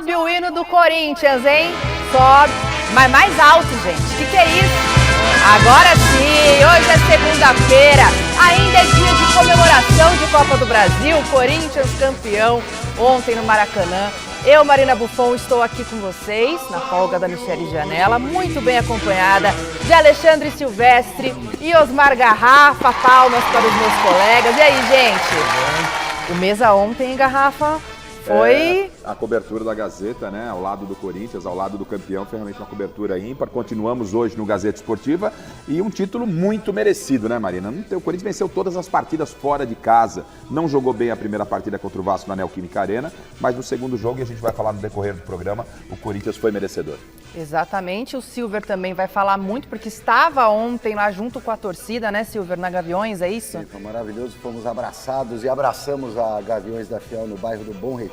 Sobe o hino do Corinthians, hein? Sobe, mas mais alto, gente. Que é isso? Agora sim, hoje é segunda-feira, ainda é dia de comemoração de Copa do Brasil, Corinthians campeão ontem no Maracanã. Eu, Marina Buffon, estou aqui com vocês, na folga da Michele Janela, muito bem acompanhada de Alexandre Silvestre e Osmar Garrafa. Palmas para os meus colegas. E aí, gente? O Mesa ontem, Garrafa, foi... a cobertura da Gazeta, né, ao lado do Corinthians, ao lado do campeão, foi realmente uma cobertura ímpar. Continuamos hoje no Gazeta Esportiva e um título muito merecido, né, Marina? O Corinthians venceu todas as partidas fora de casa, não jogou bem a primeira partida contra o Vasco na Neoquímica Arena, mas no segundo jogo, e a gente vai falar no decorrer do programa, o Corinthians foi merecedor. Exatamente, o Silver também vai falar muito, porque estava ontem lá junto com a torcida, né, Silver, na Gaviões, é isso? Sim, foi maravilhoso, fomos abraçados e abraçamos a Gaviões da Fiel no bairro do Bom Retiro.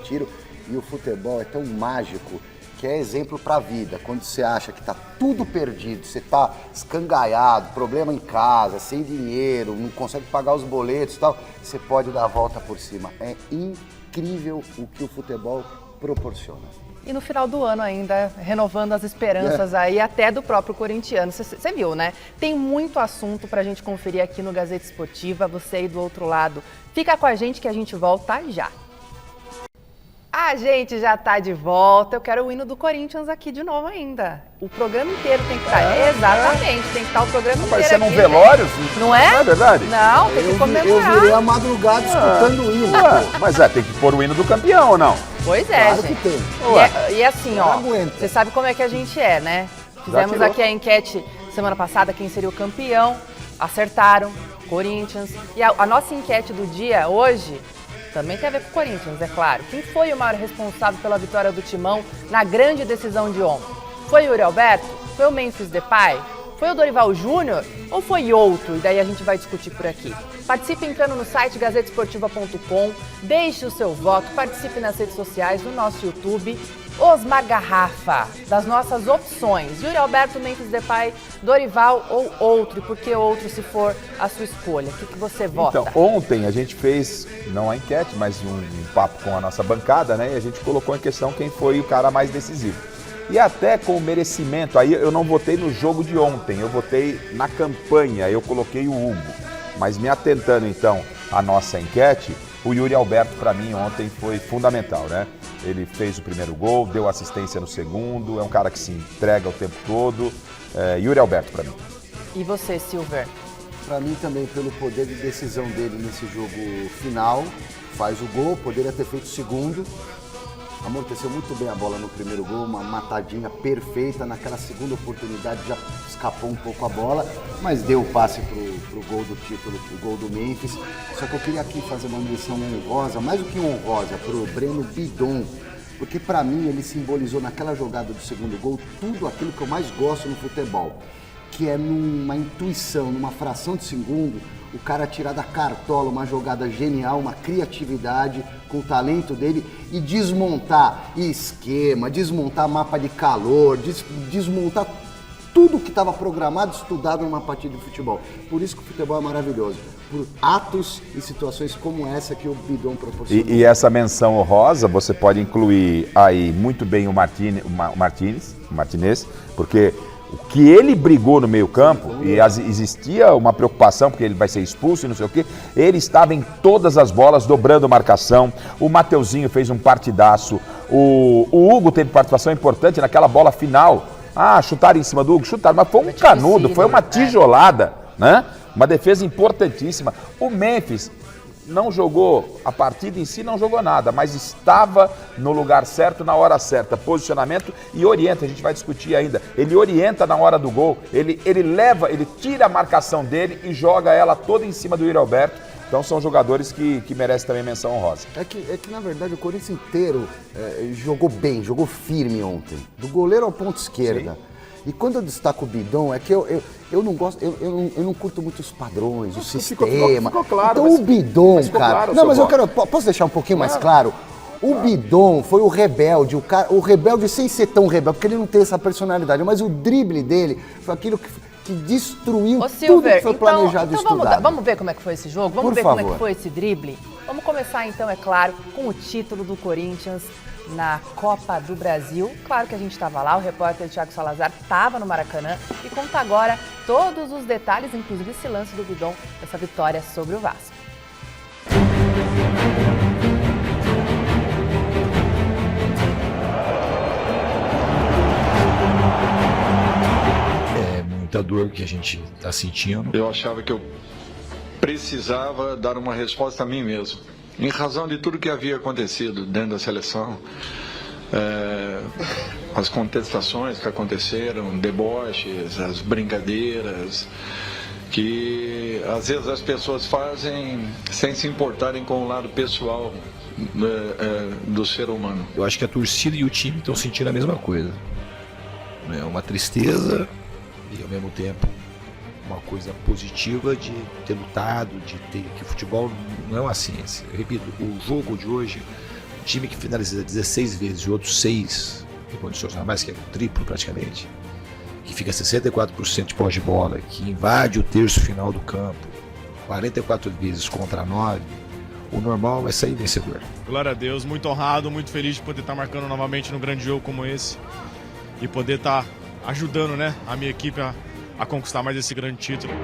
E o futebol é tão mágico que é exemplo para a vida. Quando você acha que está tudo perdido, você está escangaiado, problema em casa, sem dinheiro, não consegue pagar os boletos e tal, você pode dar a volta por cima. É incrível o que o futebol proporciona. E no final do ano ainda, renovando as esperanças aí até do próprio corintiano. Você viu, né? Tem muito assunto pra gente conferir aqui no Gazeta Esportiva. Você aí do outro lado, fica com a gente que a gente volta já. A gente já tá de volta. Eu quero o hino do Corinthians aqui de novo ainda. O programa inteiro tem que estar. Exatamente, tem que estar o programa inteiro. Vai ser num aqui, velório? Né? Não é? Não é verdade? Não, tem que comemorar. Eu virei a madrugada escutando o hino. Mas tem que pôr o hino do campeão ou não? Pois é, Claro gente. que tem. E assim, ó, aguenta. você sabe como é que a gente é, né? Fizemos aqui a enquete semana passada, quem seria o campeão. Acertaram, Corinthians. E a nossa enquete do dia hoje também tem a ver com o Corinthians, é claro. Quem foi o maior responsável pela vitória do Timão na grande decisão de ontem? Foi o Yuri Alberto? Foi o Memphis Depay? Foi o Dorival Júnior ou foi outro? E daí a gente vai discutir por aqui. Participe entrando no site gazetesportiva.com, deixe o seu voto, participe nas redes sociais, no nosso YouTube. Osmar Garrafa, das nossas opções. Yuri Alberto, Memphis Depay, Dorival ou outro? E por que outro se for a sua escolha? O que você vota? Então, ontem a gente fez, não a enquete, mas um papo com a nossa bancada, né? E a gente colocou em questão quem foi o cara mais decisivo. E até com o merecimento, aí eu não votei no jogo de ontem, eu votei na campanha, eu coloquei o Hugo. Mas me atentando então à nossa enquete, o Yuri Alberto para mim ontem foi fundamental, né? Ele fez o primeiro gol, deu assistência no segundo, é um cara que se entrega o tempo todo. Yuri Alberto para mim. E você, Silver? Para mim também, pelo poder de decisão dele nesse jogo final, faz o gol, poderia ter feito o segundo. Amorteceu muito bem a bola no primeiro gol, uma matadinha perfeita. Naquela segunda oportunidade já escapou um pouco a bola, mas deu o passe pro gol do título, pro gol do Memphis. Só que eu queria aqui fazer uma menção honrosa, mais do que honrosa, pro Breno Bidon, porque para mim ele simbolizou naquela jogada do segundo gol tudo aquilo que eu mais gosto no futebol, que é numa intuição, numa fração de segundo, o cara tirar da cartola uma jogada genial, uma criatividade com o talento dele e desmontar esquema, desmontar mapa de calor, desmontar tudo que estava programado, estudado numa partida de futebol. Por isso que o futebol é maravilhoso, por atos e situações como essa que o Bidon proporciona. E essa menção honrosa, você pode incluir aí muito bem o Martinez, porque o que ele brigou no meio-campo, e existia uma preocupação, porque ele vai ser expulso e não sei o quê, ele estava em todas as bolas, dobrando marcação. O Mateuzinho fez um partidaço. O Hugo teve participação importante naquela bola final. Chutaram em cima do Hugo? Chutaram, mas foi um canudo, foi uma tijolada, né? Uma defesa importantíssima. O Memphis não jogou, a partida em si não jogou nada, mas estava no lugar certo, na hora certa, posicionamento e orienta, a gente vai discutir ainda, ele orienta na hora do gol, ele tira a marcação dele e joga ela toda em cima do Yuri Alberto, então são jogadores que merecem também menção honrosa. É que na verdade o Corinthians inteiro jogou bem, jogou firme ontem, do goleiro ao ponto esquerda. Sim. E quando eu destaco o Bidon, é que eu não gosto, eu não curto muito os padrões, o sistema. Ficou claro, então o Bidon, cara. Claro, não, mas posso deixar um pouquinho mais claro? O Bidon foi o rebelde, o rebelde sem ser tão rebelde, porque ele não tem essa personalidade, mas o drible dele foi aquilo que destruiu Ô, tudo Silver, que foi planejado e estudado. vamos ver como é que foi esse jogo? Vamos Por ver favor. como é que foi esse drible? Vamos começar então, é claro, com o título do Corinthians na Copa do Brasil. Claro que a gente estava lá, o repórter Thiago Salazar estava no Maracanã e conta agora todos os detalhes, inclusive esse lance do Bidon, dessa vitória sobre o Vasco. É muita dor que a gente está sentindo. Eu achava que eu precisava dar uma resposta a mim mesmo, em razão de tudo que havia acontecido dentro da seleção, as contestações que aconteceram, deboches, as brincadeiras, que às vezes as pessoas fazem sem se importarem com o lado pessoal do ser humano. Eu acho que a torcida e o time estão sentindo a mesma coisa. É uma tristeza e ao mesmo tempo uma coisa positiva de ter lutado, de ter que o futebol não é uma ciência. Eu repito, o jogo de hoje, um time que finaliza 16 vezes e outros 6 em condições normais, que é o triplo praticamente, que fica 64% de posse de bola, que invade o terço final do campo, 44 vezes contra 9, o normal vai sair vencedor. Glória a Deus, muito honrado, muito feliz de poder estar marcando novamente num grande jogo como esse e poder estar ajudando, né, a minha equipe a conquistar mais esse grande título.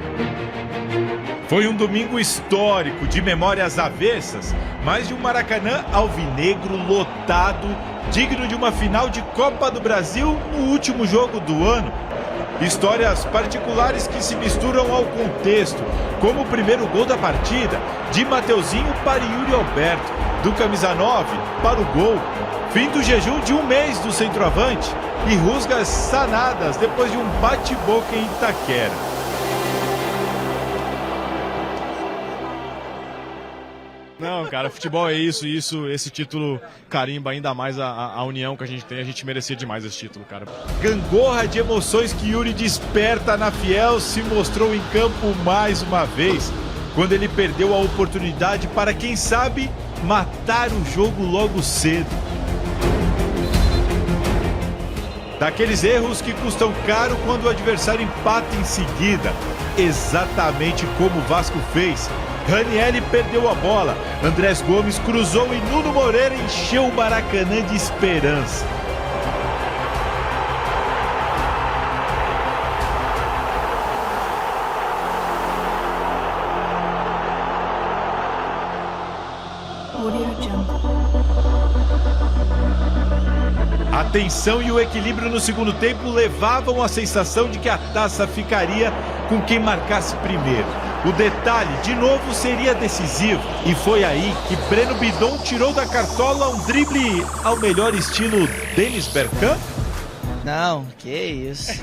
Foi um domingo histórico, de memórias avessas, mais de um Maracanã alvinegro lotado, digno de uma final de Copa do Brasil no último jogo do ano. Histórias particulares que se misturam ao contexto, como o primeiro gol da partida, de Mateuzinho para Yuri Alberto, do camisa 9 para o gol, fim do jejum de um mês do centroavante e rusgas sanadas depois de um bate-boca em Itaquera. Não, cara, futebol é isso, esse título carimba ainda mais a união que a gente tem, a gente merecia demais esse título, cara. Gangorra de emoções que Yuri desperta na Fiel se mostrou em campo mais uma vez, quando ele perdeu a oportunidade para, quem sabe, matar o jogo logo cedo. Daqueles erros que custam caro quando o adversário empata em seguida, exatamente como o Vasco fez. Ranieri perdeu a bola, Andrés Gomes cruzou e Nuno Moreira encheu o Maracanã de esperança. A tensão e o equilíbrio no segundo tempo levavam à sensação de que a taça ficaria com quem marcasse primeiro. O detalhe, de novo, seria decisivo. E foi aí que Breno Bidon tirou da cartola um drible ao melhor estilo Dennis Bergkamp. Não, que isso.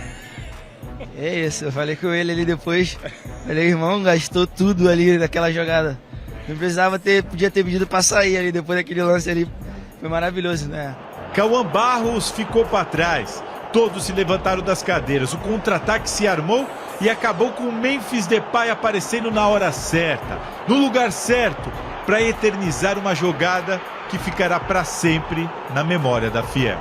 Que isso, eu falei com ele ali depois. Falei, irmão, gastou tudo ali naquela jogada. Não precisava podia ter pedido pra sair ali depois daquele lance ali. Foi maravilhoso, né? Cauã Barros ficou para trás. Todos se levantaram das cadeiras. O contra-ataque se armou e acabou com o Memphis Depay aparecendo na hora certa, no lugar certo, para eternizar uma jogada que ficará para sempre na memória da Fiel.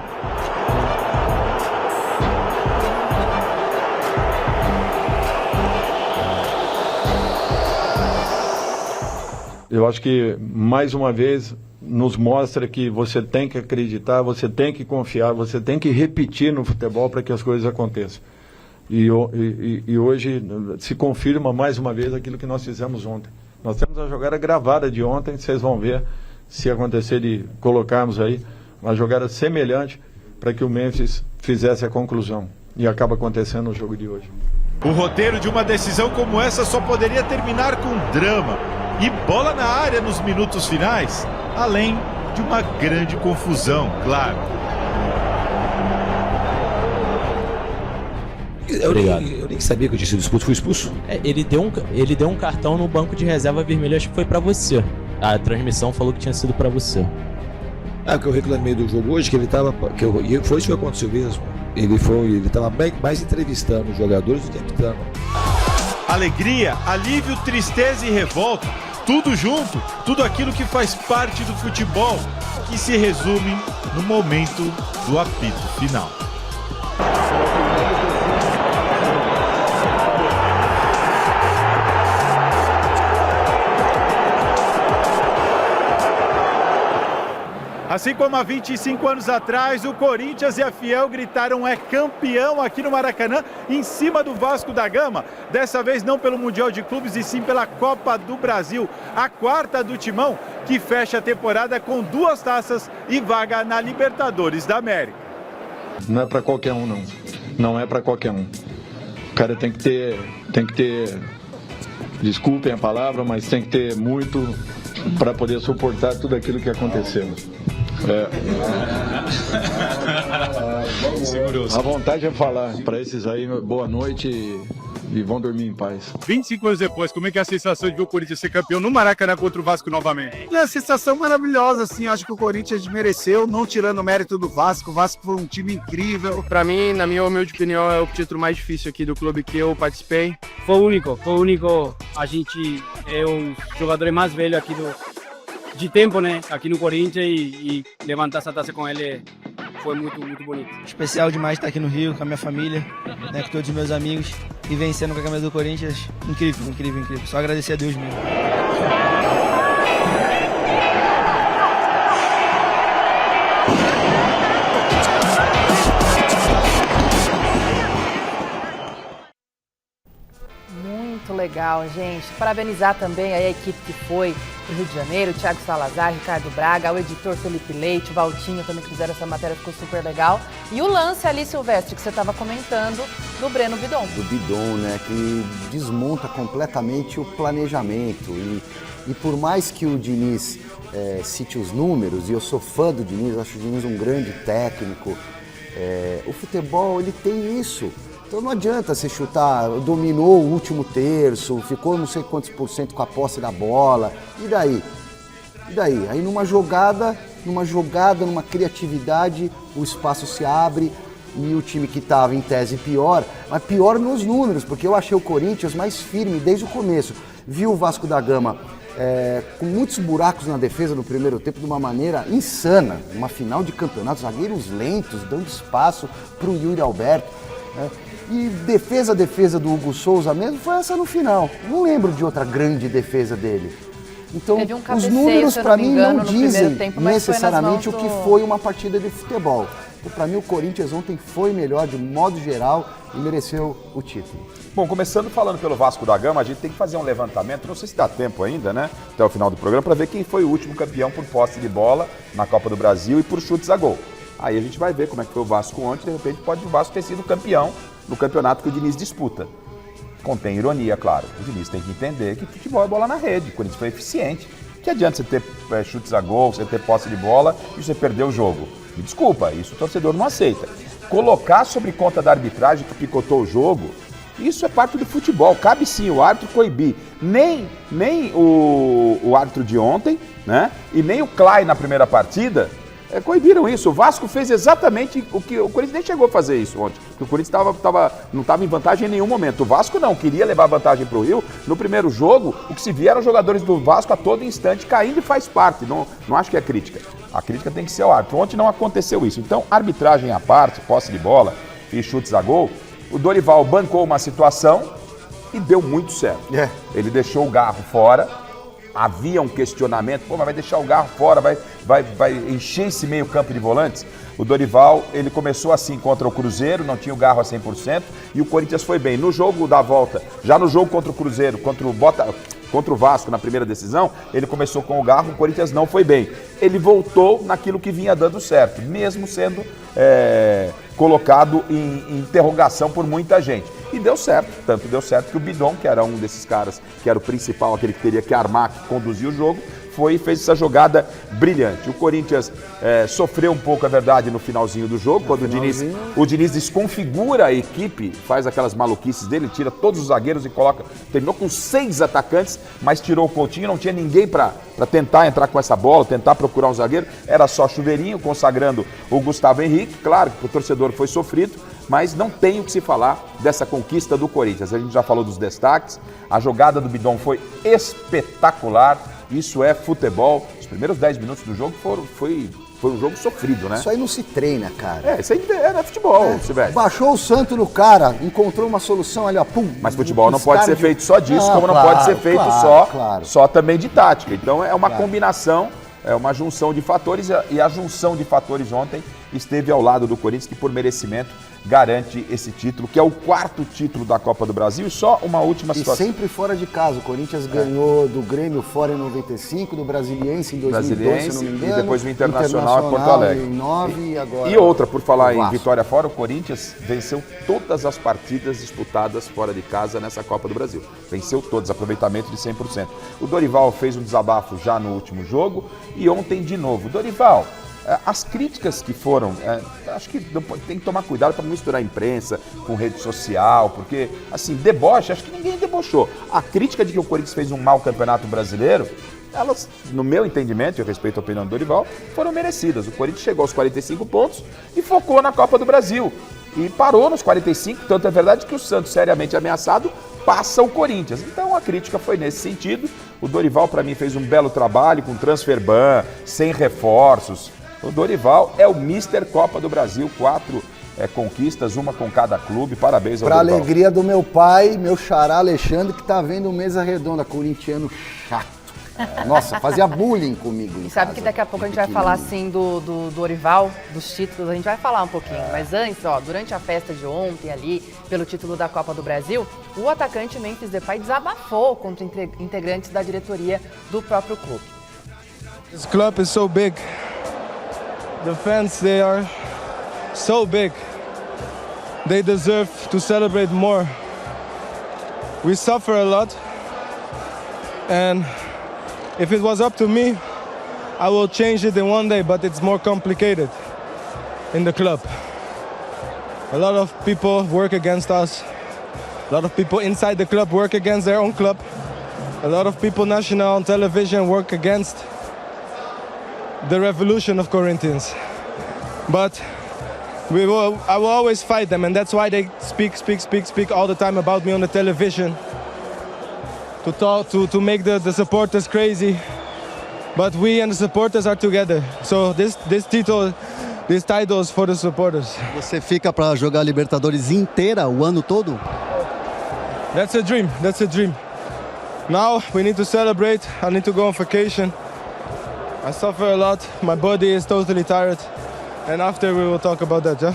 Eu acho que, mais uma vez, nos mostra que você tem que acreditar, você tem que confiar, você tem que repetir no futebol para que as coisas aconteçam. E hoje se confirma mais uma vez aquilo que nós fizemos ontem. Nós temos a jogada gravada de ontem, vocês vão ver, se acontecer de colocarmos aí, uma jogada semelhante para que o Memphis fizesse a conclusão. E acaba acontecendo no jogo de hoje. O roteiro de uma decisão como essa só poderia terminar com drama e bola na área nos minutos finais, além de uma grande confusão, claro. Eu nem sabia que eu tinha sido expulso. Fui expulso? Ele deu um cartão no banco de reserva vermelho, acho que foi pra você. A transmissão falou que tinha sido pra você. Que eu reclamei do jogo hoje, que ele tava. E foi isso que aconteceu mesmo. Ele tava mais entrevistando os jogadores do que apitando. Alegria, alívio, tristeza e revolta. Tudo junto, tudo aquilo que faz parte do futebol, que se resume no momento do apito final. Assim como há 25 anos atrás, o Corinthians e a Fiel gritaram é campeão aqui no Maracanã, em cima do Vasco da Gama. Dessa vez não pelo Mundial de Clubes, e sim pela Copa do Brasil. A quarta do Timão, que fecha a temporada com 2 taças e vaga na Libertadores da América. Não é para qualquer um, não. Não é para qualquer um. O cara tem que ter, desculpem a palavra, mas tem que ter muito para poder suportar tudo aquilo que aconteceu. A vontade é falar para esses aí, boa noite e vão dormir em paz. 25 anos depois, como é que é a sensação de ver o Corinthians ser campeão no Maracanã contra o Vasco novamente? É uma sensação maravilhosa, assim, acho que o Corinthians mereceu, não tirando o mérito do Vasco. O Vasco foi um time incrível. Para mim, na minha humilde opinião, é o título mais difícil aqui do clube que eu participei. Foi único. A gente é o jogador mais velho aqui de tempo, né? Aqui no Corinthians e levantar essa taça com ele foi muito bonito. Especial demais estar aqui no Rio com a minha família, né, com todos os meus amigos e vencendo com a camisa do Corinthians. Incrível. Só agradecer a Deus mesmo. Muito legal, gente. Parabenizar também a equipe que foi do Rio de Janeiro, Thiago Salazar, Ricardo Braga, o editor Felipe Leite, o Valtinho também, que fizeram essa matéria, ficou super legal. E o lance ali, Silvestre, que você estava comentando, do Breno Bidon. Do Bidon, né, que desmonta completamente o planejamento. E por mais que o Diniz cite os números, e eu sou fã do Diniz, acho o Diniz um grande técnico, o futebol, ele tem isso. Então não adianta você chutar, dominou o último terço, ficou não sei quantos % com a posse da bola, e daí? Aí numa jogada, numa criatividade, o espaço se abre e o time que estava em tese pior, mas pior nos números, porque eu achei o Corinthians mais firme desde o começo. Viu o Vasco da Gama com muitos buracos na defesa no primeiro tempo de uma maneira insana, uma final de campeonato, zagueiros lentos, dando espaço para o Yuri Alberto. E defesa do Hugo Souza mesmo foi essa no final. Não lembro de outra grande defesa dele. Então, os números para mim não dizem necessariamente o que foi uma partida de futebol. Para mim o Corinthians ontem foi melhor de modo geral e mereceu o título. Bom, começando falando pelo Vasco da Gama, a gente tem que fazer um levantamento, não sei se dá tempo ainda, né, até o final do programa, para ver quem foi o último campeão por posse de bola na Copa do Brasil e por chutes a gol. Aí a gente vai ver como é que foi o Vasco ontem, de repente pode o Vasco ter sido campeão no campeonato que o Diniz disputa. Contém ironia, claro. O Diniz tem que entender que futebol é bola na rede, o Corinthians foi eficiente. Que adianta você ter chutes a gol, você ter posse de bola e você perder o jogo? Me desculpa, isso o torcedor não aceita. Colocar sobre conta da arbitragem que picotou o jogo, isso é parte do futebol. Cabe sim o árbitro coibir. Nem o árbitro de ontem, né? E nem o Clay na primeira partida coibiram isso. O Vasco fez exatamente o que o Corinthians nem chegou a fazer isso ontem. Porque o Corinthians não estava em vantagem em nenhum momento. O Vasco não, queria levar vantagem para o Rio. No primeiro jogo, o que se via eram os jogadores do Vasco a todo instante caindo e faz parte. Não acho que é crítica. A crítica tem que ser ao árbitro. Ontem não aconteceu isso. Então, arbitragem à parte, posse de bola e chutes a gol, o Dorival bancou uma situação e deu muito certo. Ele deixou o Garro fora. Havia um questionamento, mas vai deixar o Garro fora, vai encher esse meio campo de volantes? O Dorival, ele começou assim contra o Cruzeiro, não tinha o Garro a 100%, e o Corinthians foi bem. No jogo da volta, já no jogo contra o Cruzeiro, contra o Vasco na primeira decisão, ele começou com o Garro, o Corinthians não foi bem. Ele voltou naquilo que vinha dando certo, mesmo sendo colocado em interrogação por muita gente. E deu certo, tanto deu certo que o Bidon, que era um desses caras, que era o principal, aquele que teria que armar, que conduzia o jogo, fez essa jogada brilhante. O Corinthians sofreu um pouco, é verdade, no finalzinho do jogo, quando o Diniz desconfigura a equipe, faz aquelas maluquices dele, tira todos os zagueiros e terminou com 6 atacantes, mas tirou o Coutinho, não tinha ninguém para tentar entrar com essa bola, tentar procurar um zagueiro, era só Chuveirinho, consagrando o Gustavo Henrique. Claro que o torcedor foi sofrido, mas não tem o que se falar dessa conquista do Corinthians. A gente já falou dos destaques, a jogada do Bidon foi espetacular, isso é futebol. Os primeiros 10 minutos do jogo foi um jogo sofrido, né? Isso aí não se treina, cara. Isso aí é futebol, Silvestre. Baixou o santo no cara, encontrou uma solução ali, ó, pum. Mas futebol não pode ser feito só disso, como não pode ser feito só também de tática. Então é uma combinação uma junção de fatores, e a junção de fatores ontem esteve ao lado do Corinthians, que por merecimento garante esse título, que é o 4º título da Copa do Brasil, e só uma última situação. E sempre fora de casa. O Corinthians ganhou do Grêmio fora em 95, do Brasiliense em 2002, se não me engano. E depois o Internacional em Porto Alegre. Em 9, e agora... E outra, por falar em vitória fora, o Corinthians venceu todas as partidas disputadas fora de casa nessa Copa do Brasil. Venceu todas, aproveitamento de 100%. O Dorival fez um desabafo já no último jogo e ontem de novo. Dorival, as críticas que foram, acho que tem que tomar cuidado para não misturar imprensa com rede social, porque, assim, deboche, acho que ninguém debochou. A crítica de que o Corinthians fez um mau campeonato brasileiro, elas, no meu entendimento, e eu respeito a opinião do Dorival, foram merecidas. O Corinthians chegou aos 45 pontos e focou na Copa do Brasil. E parou nos 45, tanto é verdade que o Santos, seriamente ameaçado, passa o Corinthians. Então a crítica foi nesse sentido. O Dorival, para mim, fez um belo trabalho com transfer ban, sem reforços. O Dorival é o Mister Copa do Brasil, 4 conquistas, uma com cada clube. Parabéns ao Dorival. Pra alegria do meu pai, meu xará Alexandre, que tá vendo mesa redonda, corintiano chato. Nossa, fazia bullying comigo. E sabe que daqui a pouco a gente vai falar assim do Dorival, dos títulos, a gente vai falar um pouquinho. Mas antes, durante a festa de ontem ali, pelo título da Copa do Brasil, o atacante Memphis Depay desabafou contra integrantes da diretoria do próprio clube. This club is so big. The fans, they are so big. They deserve to celebrate more. We suffer a lot. And if it was up to me, I will change it in one day, but it's more complicated in the club. A lot of people work against us. A lot of people inside the club work against their own club. A lot of people national on television work against the revolution of Corinthians. But I will always fight them, and that's why they speak all the time about me on the television. To talk, to make the supporters crazy. But we and the supporters are together. So this title is for the supporters. Você fica para jogar Libertadores inteira o ano todo? That's a dream. That's a dream. Now we need to celebrate. I need to go on vacation. I suffer a lot. My body is totally tired. And after we will talk about that, yeah?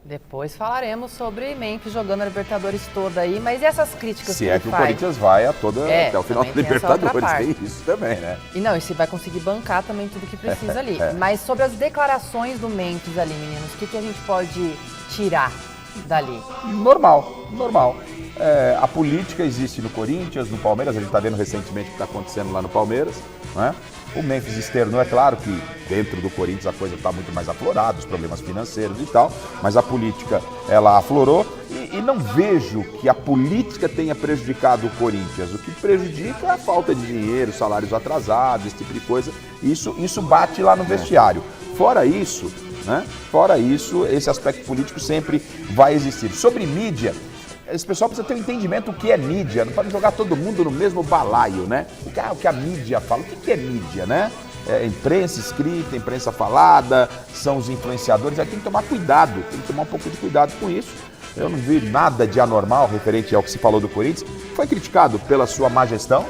Depois falaremos sobre Memphis jogando a Libertadores toda aí, mas e essas críticas se que ele faz? Se é que o Corinthians vai até o final da Libertadores, tem isso também, né? E se vai conseguir bancar também tudo que precisa ali. Mas sobre as declarações do Memphis ali, meninos, o que a gente pode tirar dali? Normal. A política existe no Corinthians, no Palmeiras, a gente está vendo recentemente o que está acontecendo lá no Palmeiras, não é? O Memphis externou, é claro que dentro do Corinthians a coisa está muito mais aflorada, os problemas financeiros e tal, mas a política, ela aflorou e não vejo que a política tenha prejudicado o Corinthians. O que prejudica é a falta de dinheiro, salários atrasados, esse tipo de coisa. Isso bate lá no vestiário. Fora isso, esse aspecto político sempre vai existir. Sobre mídia, esse pessoal precisa ter um entendimento do que é mídia, não pode jogar todo mundo no mesmo balaio, né? O que a mídia fala, o que é mídia, né? Imprensa escrita, imprensa falada, são os influenciadores, aí tem que tomar cuidado, tem que tomar um pouco de cuidado com isso. Eu não vi nada de anormal referente ao que se falou do Corinthians. Foi criticado pela sua má gestão.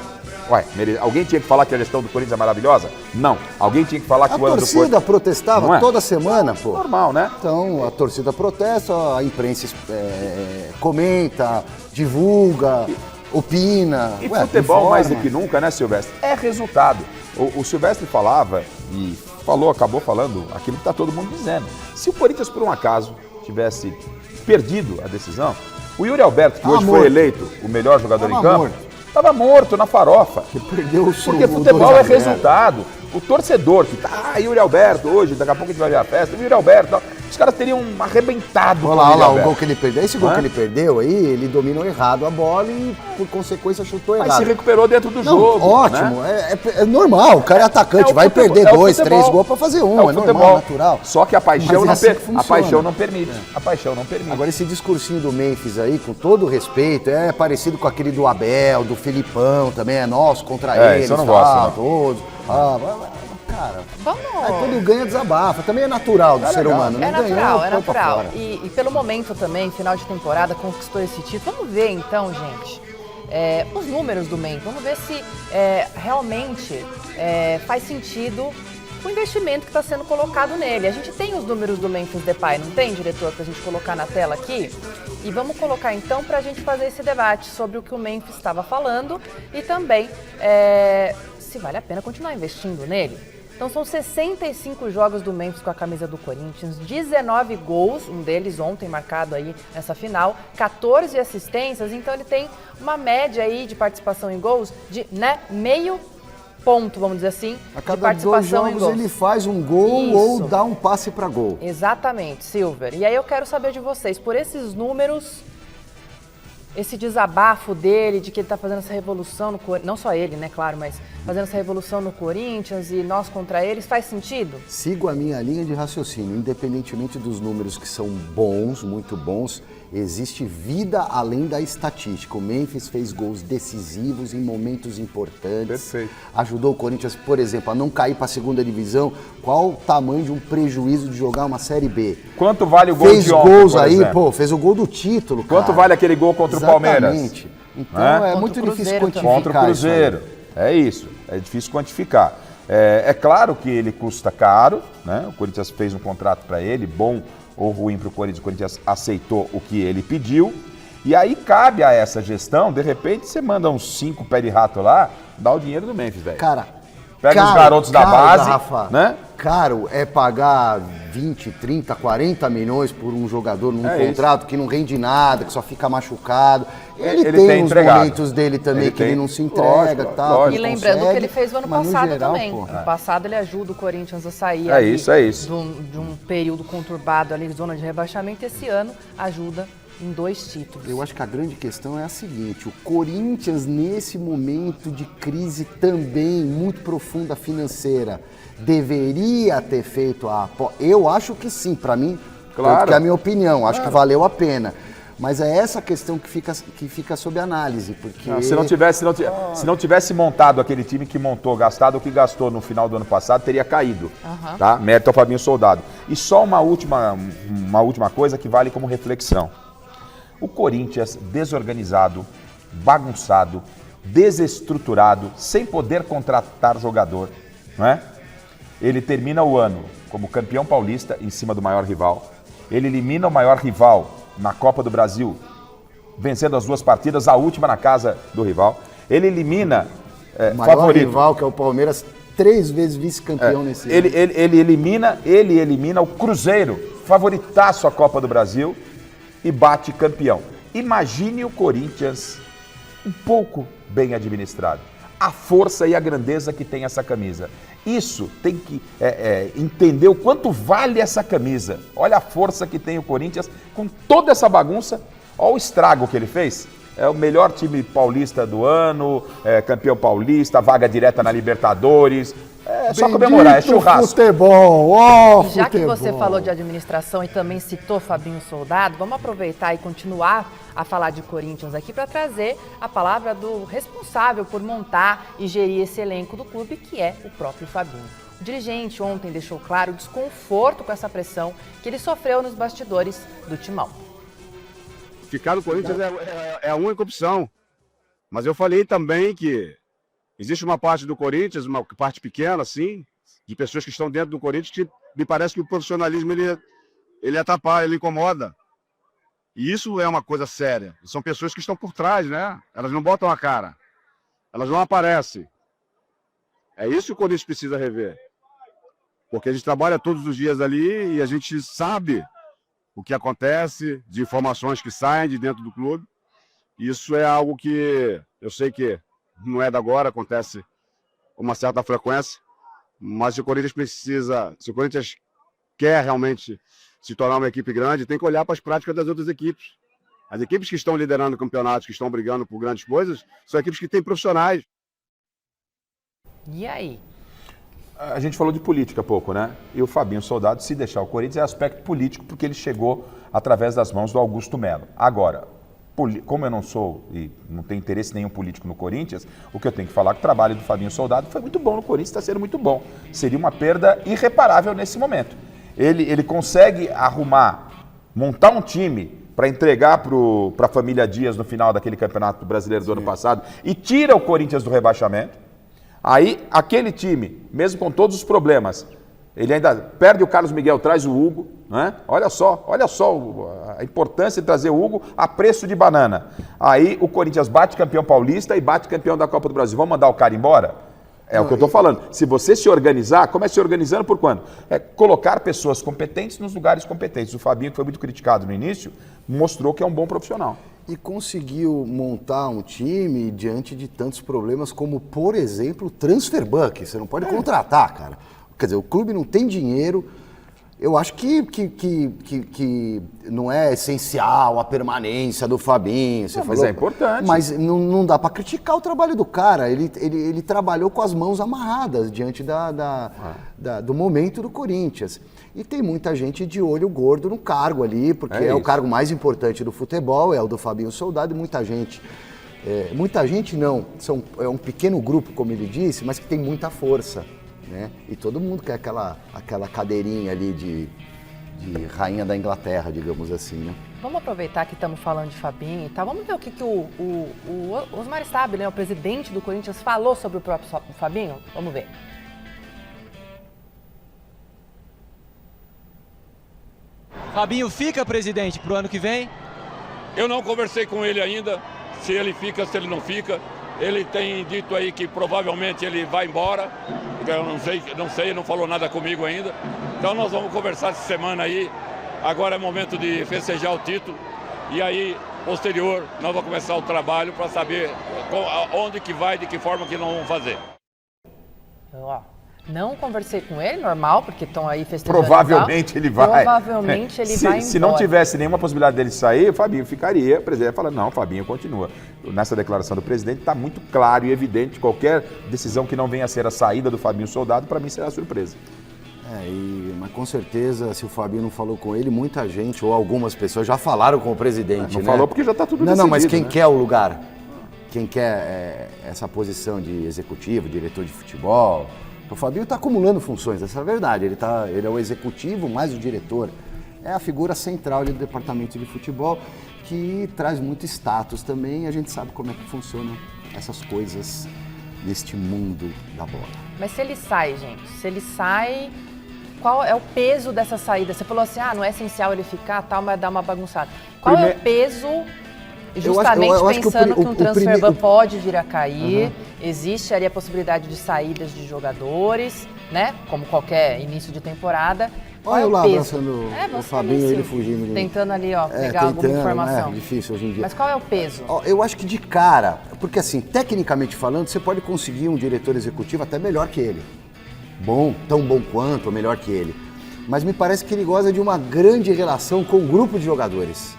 Alguém tinha que falar que a gestão do Corinthians é maravilhosa? Não. Alguém tinha que falar que o ano do Corinthians... A torcida protestava toda semana, pô. Normal, né? Então, a torcida protesta, a imprensa comenta, divulga, opina. E futebol, mais do que nunca, né, Silvestre? É resultado. O Silvestre falava e acabou falando aquilo que está todo mundo dizendo. Se o Corinthians, por um acaso, tivesse perdido a decisão, o Yuri Alberto, que hoje foi eleito o melhor jogador em campo, estava morto na farofa. Porque futebol é resultado. O torcedor que Yuri Alberto hoje, daqui a pouco a gente vai ver a festa, o Yuri Alberto, os caras teriam arrebentado. Olha lá, o gol que ele perdeu. Esse gol que ele perdeu aí, ele dominou errado a bola e, por consequência, chutou errado. Mas se recuperou dentro do jogo. Ótimo, né? É normal, o cara é atacante, vai perder 2, 3 gols pra fazer um, é normal, natural. Só que a paixão não permite. A paixão não permite. Agora, esse discursinho do Memphis aí, com todo respeito, é parecido com aquele do Abel, do Filipão também, é nosso contra eles. Isso eu não gosto, todos. Cara, quando ganha, desabafa. Também é natural do ser humano. É natural. E pelo momento também, final de temporada, conquistou esse título. Vamos ver então, gente, os números do Memphis. Vamos ver se realmente faz sentido o investimento que está sendo colocado nele. A gente tem os números do Memphis Depay, não tem, diretor, para a gente colocar na tela aqui? E vamos colocar então para a gente fazer esse debate sobre o que o Memphis estava falando e também se vale a pena continuar investindo nele. Então são 65 jogos do Memphis com a camisa do Corinthians, 19 gols, um deles ontem marcado aí nessa final, 14 assistências, então ele tem uma média aí de participação em gols de meio ponto, vamos dizer assim, a cada de participação 2 em jogos gols. ele faz um gol ou dá um passe para gol. Exatamente, Silver. E aí eu quero saber de vocês, por esses números, esse desabafo dele, de que ele está fazendo essa revolução no Corinthians, não só ele, né, claro, mas fazendo essa revolução no Corinthians e nós contra eles, faz sentido? Sigo a minha linha de raciocínio, independentemente dos números que são bons, muito bons, existe vida além da estatística. O Memphis fez gols decisivos em momentos importantes. Perfeito. Ajudou o Corinthians, por exemplo, a não cair para a segunda divisão. Qual o tamanho de um prejuízo de jogar uma Série B? Quanto vale o gol fez de ontem, gols por aí, exemplo? fez o gol do título, cara. Quanto vale aquele gol contra o Palmeiras? Exatamente. Então é muito difícil quantificar. Contra o Cruzeiro. É isso. É difícil quantificar. É claro que ele custa caro, né? O Corinthians fez um contrato para ele, bom ou ruim para o Corinthians aceitou o que ele pediu. E aí cabe a essa gestão, de repente você manda uns 5 pé de rato lá, dá o dinheiro do Memphis, velho. Cara, pega os garotos da base, Rafa, né? Caro é pagar 20, 30, 40 milhões por um jogador num contrato que não rende nada, que só fica machucado. Ele tem os momentos dele também que ele não se entrega, tal. E lembrando que ele fez o ano passado também. No passado ele ajuda o Corinthians a sair de um período conturbado ali, zona de rebaixamento. Esse ano ajuda em 2 títulos. Eu acho que a grande questão é a seguinte: o Corinthians, nesse momento de crise também muito profunda financeira, deveria ter feito eu acho que sim, para mim, claro, que é a minha opinião, acho que valeu a pena. Mas é essa questão que fica sob análise, porque... Se não tivesse montado aquele time que montou, gastado o que gastou no final do ano passado, teria caído, tá? Mérito ao Fabinho Soldado. E só uma última coisa que vale como reflexão. O Corinthians desorganizado, bagunçado, desestruturado, sem poder contratar jogador, não é? Ele termina o ano como campeão paulista em cima do maior rival. Ele elimina o maior rival na Copa do Brasil, vencendo as 2 partidas, a última na casa do rival. Ele elimina o maior rival, que é o Palmeiras, 3 vezes vice-campeão nesse ano. Ele elimina o Cruzeiro, favoritaço à Copa do Brasil, e bate campeão. Imagine o Corinthians um pouco bem administrado. A força e a grandeza que tem essa camisa. Isso tem que entender o quanto vale essa camisa. Olha a força que tem o Corinthians com toda essa bagunça. Olha o estrago que ele fez. É o melhor time paulista do ano, campeão paulista, vaga direta na Libertadores. É só comemorar, é churrasco. Futebol, já que você falou de administração e também citou Fabinho Soldado, vamos aproveitar e continuar a falar de Corinthians aqui para trazer a palavra do responsável por montar e gerir esse elenco do clube, que é o próprio Fabinho. O dirigente ontem deixou claro o desconforto com essa pressão que ele sofreu nos bastidores do Timão. Ficar no Corinthians é a única opção, mas eu falei também que existe uma parte do Corinthians, uma parte pequena, assim, de pessoas que estão dentro do Corinthians, que me parece que o profissionalismo ele atrapalha, ele incomoda. E isso é uma coisa séria. São pessoas que estão por trás, né? Elas não botam a cara. Elas não aparecem. É isso que o Corinthians precisa rever. Porque a gente trabalha todos os dias ali e a gente sabe o que acontece, de informações que saem de dentro do clube. Isso é algo que eu sei que não é da agora, acontece com uma certa frequência, mas se o Corinthians quer realmente se tornar uma equipe grande, tem que olhar para as práticas das outras equipes. As equipes que estão liderando campeonatos, que estão brigando por grandes coisas, são equipes que têm profissionais. E aí? A gente falou de política há pouco, né? E o Fabinho Soldado, se deixar o Corinthians, é aspecto político, porque ele chegou através das mãos do Augusto Melo. Agora, como eu não sou e não tenho interesse nenhum político no Corinthians, o que eu tenho que falar é que o trabalho do Fabinho Soldado foi muito bom no Corinthians, está sendo muito bom. Seria uma perda irreparável nesse momento. Ele consegue montar um time para entregar para a família Dias no final daquele Campeonato Brasileiro do ano passado e tira o Corinthians do rebaixamento. Aí, aquele time, mesmo com todos os problemas, ele ainda perde o Carlos Miguel, traz o Hugo, né? Olha só a importância de trazer o Hugo a preço de banana. Aí o Corinthians bate campeão paulista e bate campeão da Copa do Brasil. Vamos mandar o cara embora? É o que eu estou falando. Se você se organizar, comece se organizando por quando? É colocar pessoas competentes nos lugares competentes. O Fabinho, que foi muito criticado no início, mostrou que é um bom profissional. E conseguiu montar um time diante de tantos problemas como, por exemplo, o transfer ban, você não pode contratar, cara. Quer dizer, o clube não tem dinheiro. Eu acho que não é essencial a permanência do Fabinho. Você falou, mas é importante. Mas não dá para criticar o trabalho do cara. Ele trabalhou com as mãos amarradas diante do momento do Corinthians. E tem muita gente de olho gordo no cargo ali, porque é o cargo mais importante do futebol, é o do Fabinho Soldado, e muita gente não, é um pequeno grupo, como ele disse, mas que tem muita força. Né? E todo mundo quer aquela cadeirinha ali de rainha da Inglaterra, digamos assim, né? Vamos aproveitar que estamos falando de Fabinho e tal. Vamos ver o que o Osmar Stabile, né, o presidente do Corinthians, falou sobre o próprio Fabinho? Vamos ver. Fabinho fica, presidente, pro ano que vem? Eu não conversei com ele ainda, se ele fica, se ele não fica. Ele tem dito aí que provavelmente ele vai embora. Eu não sei, não falou nada comigo ainda. Então nós vamos conversar essa semana aí. Agora é momento de festejar o título. E aí, posterior, nós vamos começar o trabalho para saber onde que vai, de que forma que nós vamos fazer. Ó, não conversei com ele, normal, porque estão aí festejando. Provavelmente ele vai. Provavelmente ele vai embora. Se não tivesse nenhuma possibilidade dele sair, o Fabinho ficaria. O presidente fala, não, o Fabinho continua. Nessa declaração do presidente está muito claro e evidente, qualquer decisão que não venha a ser a saída do Fabinho Soldado, para mim será surpresa. Mas com certeza, se o Fabinho não falou com ele, muita gente ou algumas pessoas já falaram com o presidente. Não falou porque já está tudo decidido. Não, mas quem quer o lugar? Quem quer essa posição de executivo, diretor de futebol? O Fabinho está acumulando funções, essa é a verdade. Ele é o executivo mais o diretor. É a figura central ali do departamento de futebol, que traz muito status também. A gente sabe como é que funcionam essas coisas neste mundo da bola. Mas se ele sai, gente, qual é o peso dessa saída? Você falou assim, não é essencial ele ficar, tal, mas dá uma bagunçada. Qual é o peso, justamente eu acho pensando que um transfer ban pode vir a cair, existe ali a possibilidade de saídas de jogadores, né? Como qualquer início de temporada. Olha eu lá abraçando o Fabinho, ele fugindo. Tentando ali, pegar alguma informação. É difícil hoje em dia. Mas qual é o peso? Eu acho que de cara, porque assim, tecnicamente falando, você pode conseguir um diretor executivo até melhor que ele. Bom, tão bom quanto, ou melhor que ele. Mas me parece que ele goza de uma grande relação com o grupo de jogadores.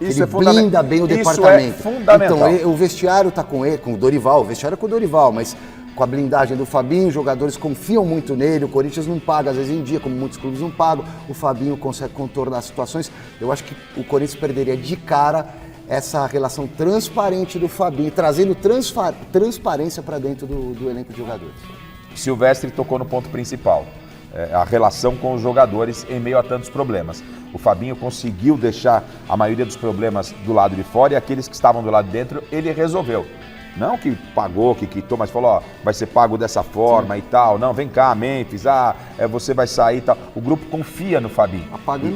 Isso ele blinda bem o departamento. Isso é fundamental. Então, o vestiário está com ele, com o Dorival, o vestiário é com o Dorival, mas com a blindagem do Fabinho, os jogadores confiam muito nele, o Corinthians não paga, às vezes em dia, como muitos clubes não pagam, o Fabinho consegue contornar as situações. Eu acho que o Corinthians perderia de cara essa relação transparente do Fabinho, trazendo transparência para dentro do elenco de jogadores. Silvestre tocou no ponto principal, a relação com os jogadores em meio a tantos problemas. O Fabinho conseguiu deixar a maioria dos problemas do lado de fora e aqueles que estavam do lado de dentro, ele resolveu. Não que pagou, que quitou, mas falou, vai ser pago dessa forma. Sim. E tal. Não, vem cá, Memphis, você vai sair e tal. O grupo confia no Fabinho.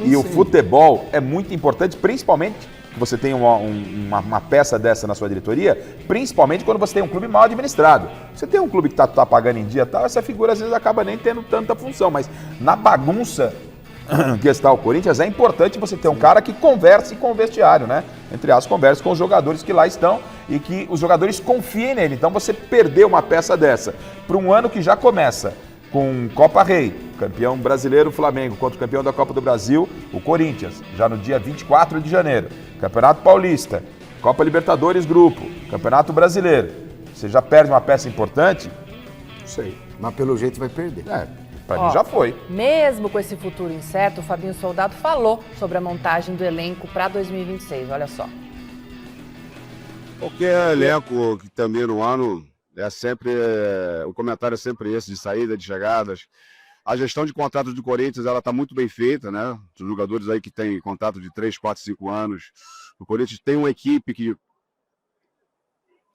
E o futebol é muito importante, principalmente que você tem uma peça dessa na sua diretoria, principalmente quando você tem um clube mal administrado. Você tem um clube que tá pagando em dia e tal, essa figura às vezes acaba nem tendo tanta função, mas na bagunça que está o Corinthians, é importante você ter um cara que converse com o vestiário, né? Entre aspas, converse com os jogadores que lá estão e que os jogadores confiem nele. Então você perdeu uma peça dessa para um ano que já começa com Copa Rei, campeão brasileiro Flamengo contra o campeão da Copa do Brasil, o Corinthians, já no dia 24 de janeiro. Campeonato Paulista, Copa Libertadores Grupo, Campeonato Brasileiro. Você já perde uma peça importante? Não sei, mas pelo jeito vai perder. Para mim já foi. Mesmo com esse futuro incerto, o Fabinho Soldado falou sobre a montagem do elenco para 2026, olha só. Qualquer elenco que termina no ano, o comentário é sempre esse, de saída, de chegadas. A gestão de contratos do Corinthians, ela está muito bem feita, né? Os jogadores aí que têm contrato de 3, 4, 5 anos. O Corinthians tem uma equipe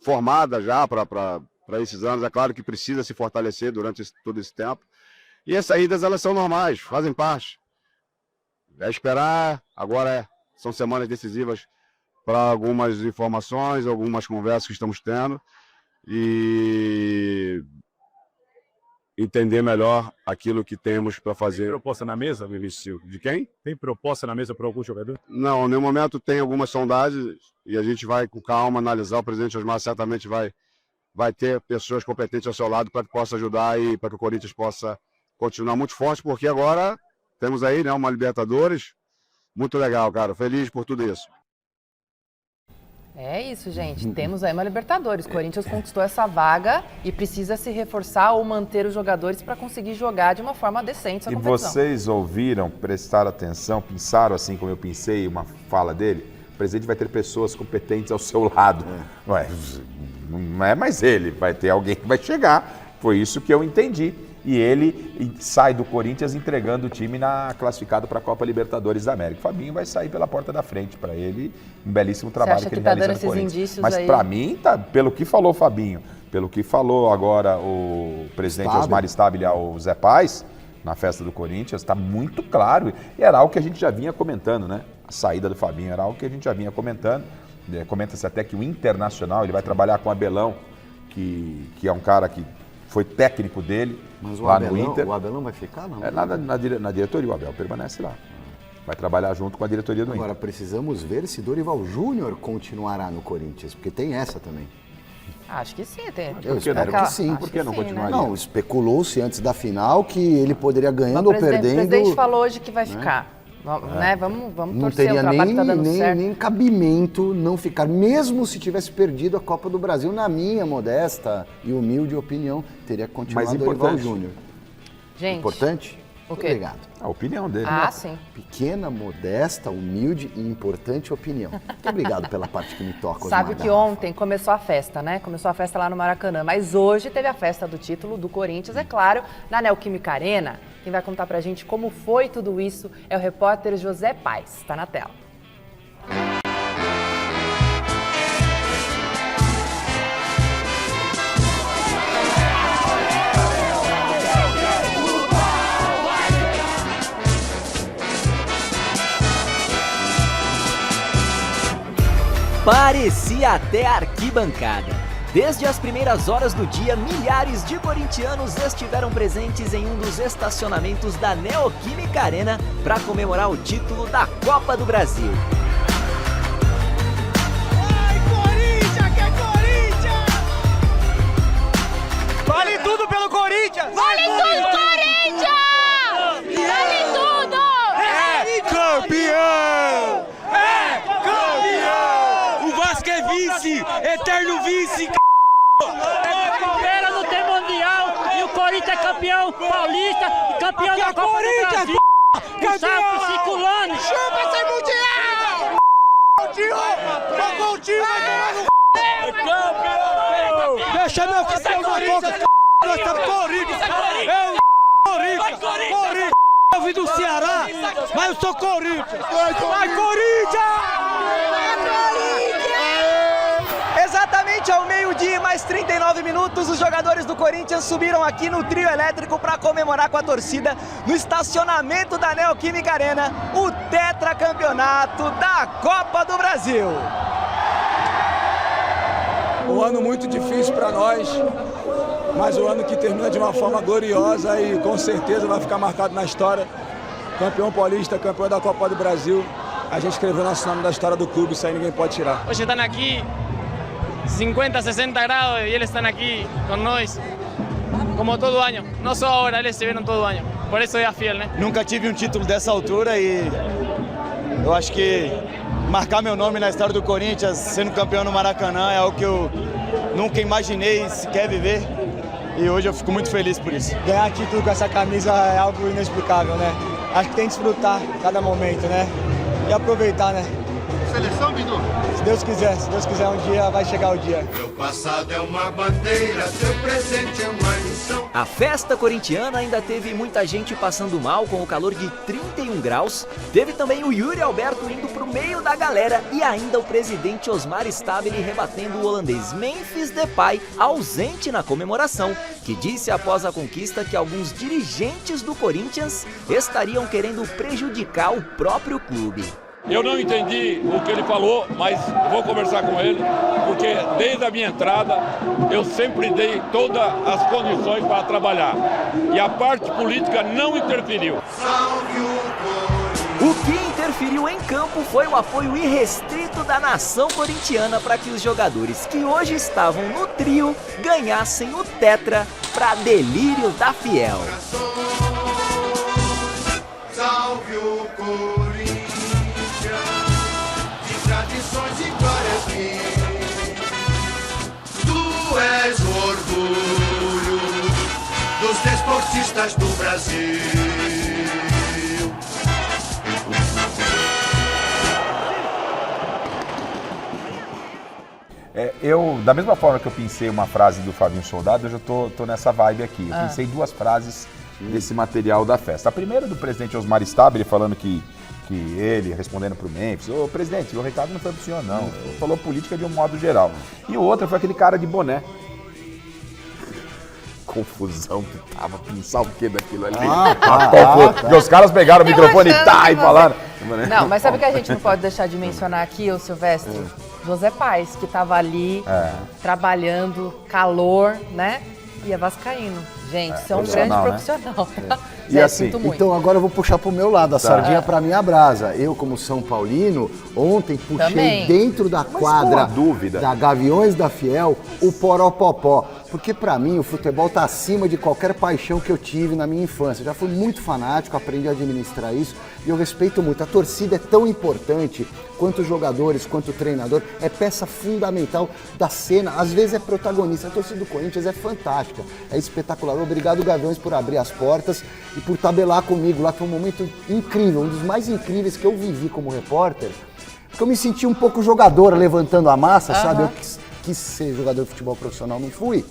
formada já para esses anos. É claro que precisa se fortalecer durante todo esse tempo. E as saídas, elas são normais, fazem parte. É esperar, agora são semanas decisivas para algumas informações, algumas conversas que estamos tendo e entender melhor aquilo que temos para fazer. Tem proposta na mesa, Vinícius? De quem? Tem proposta na mesa para algum jogador? Não, no momento tem algumas sondagens e a gente vai com calma analisar. O presidente Osmar certamente vai ter pessoas competentes ao seu lado para que possa ajudar e para que o Corinthians possa continuar muito forte, porque agora temos aí, né, uma Libertadores muito legal, cara. Feliz por tudo isso. É isso, gente. Temos aí uma Libertadores. O Corinthians conquistou essa vaga e precisa se reforçar ou manter os jogadores para conseguir jogar de uma forma decente essa E competição. vocês ouviram, prestaram atenção, pensaram assim como eu pensei, uma fala dele? O presidente vai ter pessoas competentes ao seu lado. Não é mais ele, vai ter alguém que vai chegar. Foi isso que eu entendi. E ele sai do Corinthians entregando o time classificado para a Copa Libertadores da América. O Fabinho vai sair pela porta da frente. Para ele, um belíssimo trabalho que ele realiza no Corinthians. Mas para mim, pelo que falou o Fabinho, pelo que falou agora o presidente Osmar Stabile ao Zé Paz, na festa do Corinthians, está muito claro. E era algo que a gente já vinha comentando, né? A saída do Fabinho era algo que a gente já vinha comentando. Comenta-se até que o Internacional, ele vai trabalhar com o Abelão, que é um cara que foi técnico dele. Mas lá no Inter. O Abelão vai ficar, não? Na diretoria, o Abel permanece lá. Vai trabalhar junto com a diretoria do Inter. Agora, precisamos ver se Dorival Júnior continuará no Corinthians, porque tem essa também. Acho que sim. Tem. Eu espero que sim. Por que não continuaria? Não, especulou-se antes da final que ele poderia ganhando ou perdendo. O presidente falou hoje que vai ficar. Né? Vamos não torcer, teria o trabalho está dando certo. nem cabimento não ficar, mesmo se tivesse perdido a Copa do Brasil, na minha modesta e humilde opinião, teria que continuar Dorival Júnior. Gente, importante? O quê? Obrigado. A opinião dele. Sim. Pequena, modesta, humilde e importante opinião. Muito obrigado pela parte que me toca. Sabe que ontem começou a festa, né? Começou a festa lá no Maracanã, mas hoje teve a festa do título do Corinthians, é claro, na Neoquímica Arena. Quem vai contar pra gente como foi tudo isso é o repórter José Paz. Está na tela. Parecia até arquibancada. Desde as primeiras horas do dia, milhares de corintianos estiveram presentes em um dos estacionamentos da Neoquímica Arena para comemorar o título da Copa do Brasil. Vai, Corinthians, que é Corinthians! Vale tudo pelo Corinthians! Vale tudo, Corinthians! Vale tudo! É campeão! É campeão! O Vasco é vice! Eterno vice! Palmeiras não tem mundial e o Corinthians é campeão paulista e campeão da Copa do Brasil. Campeão! Circulando! Chupa esse mundial! Jogou o time, vai tomar no deixa meu campeão na boca, nós estamos Corinthians! Corinthians! Eu vim do Ceará, mas eu sou Corinthians! Vai Corinthians! Exatamente ao meio-dia e mais 39 minutos, os jogadores do Corinthians subiram aqui no trio elétrico para comemorar com a torcida no estacionamento da Neoquímica Arena o tetracampeonato da Copa do Brasil. Um ano muito difícil para nós, mas um ano que termina de uma forma gloriosa e com certeza vai ficar marcado na história. Campeão paulista, campeão da Copa do Brasil, a gente escreveu nosso nome da história do clube, isso aí ninguém pode tirar. Hoje estão aqui 50, 60 graus e eles estão aqui conosco, como todo ano. Não só agora, eles se viram todo ano. Por isso é a fiel, né? Nunca tive um título dessa altura e eu acho que marcar meu nome na história do Corinthians, sendo campeão no Maracanã, é algo que eu nunca imaginei sequer viver. E hoje eu fico muito feliz por isso. Ganhar título com essa camisa é algo inexplicável, né? Acho que tem que desfrutar cada momento, né? E aproveitar, né? seleção, Bidu? Se Deus quiser, um dia vai chegar o dia. Meu passado é uma bandeira, seu presente é uma lição. A festa corintiana ainda teve muita gente passando mal com o calor de 31 graus. Teve também o Yuri Alberto indo pro meio da galera e ainda o presidente Osmar Stabile rebatendo o holandês Memphis Depay, ausente na comemoração, que disse após a conquista que alguns dirigentes do Corinthians estariam querendo prejudicar o próprio clube. Eu não entendi o que ele falou, mas vou conversar com ele, porque desde a minha entrada eu sempre dei todas as condições para trabalhar. E a parte política não interferiu. O que interferiu em campo foi o apoio irrestrito da nação corintiana para que os jogadores que hoje estavam no trio ganhassem o Tetra para delírio da Fiel. Salve o Corinthians, de tradições e glórias mil. Tu és o orgulho dos desportistas do Brasil. Da mesma forma que eu pensei uma frase do Fabinho Soldado, eu já tô nessa vibe aqui. Eu pensei 2 frases desse material da festa. A primeira do presidente Osmar Stabile falando que ele, respondendo pro Memphis, ô presidente, o recado não foi pro senhor não, ele falou política de um modo geral. E o outro foi aquele cara de boné. Confusão que tava, pensar o que daquilo ali. Porque os caras pegaram o microfone e falaram. Não, mas sabe o que a gente não pode deixar de mencionar aqui, ô Silvestre? José Paes, que tava ali trabalhando, calor, né? E é vascaíno. Gente, você é um grande profissional. Tá? E assim, então agora eu vou puxar pro meu lado, a sardinha pra minha brasa. Eu, como São Paulino, ontem puxei dentro da quadra da Gaviões da Fiel o Poropopó. Porque pra mim o futebol tá acima de qualquer paixão que eu tive na minha infância. Eu já fui muito fanático, aprendi a administrar isso e eu respeito muito. A torcida é tão importante quanto os jogadores, quanto o treinador. É peça fundamental da cena, às vezes é protagonista. A torcida do Corinthians é fantástica, é espetacular. Obrigado, Gaviões, por abrir as portas e por tabelar comigo lá. Foi um momento incrível, um dos mais incríveis que eu vivi como repórter. Porque eu me senti um pouco jogador levantando a massa, sabe? Eu quis ser jogador de futebol profissional, não fui.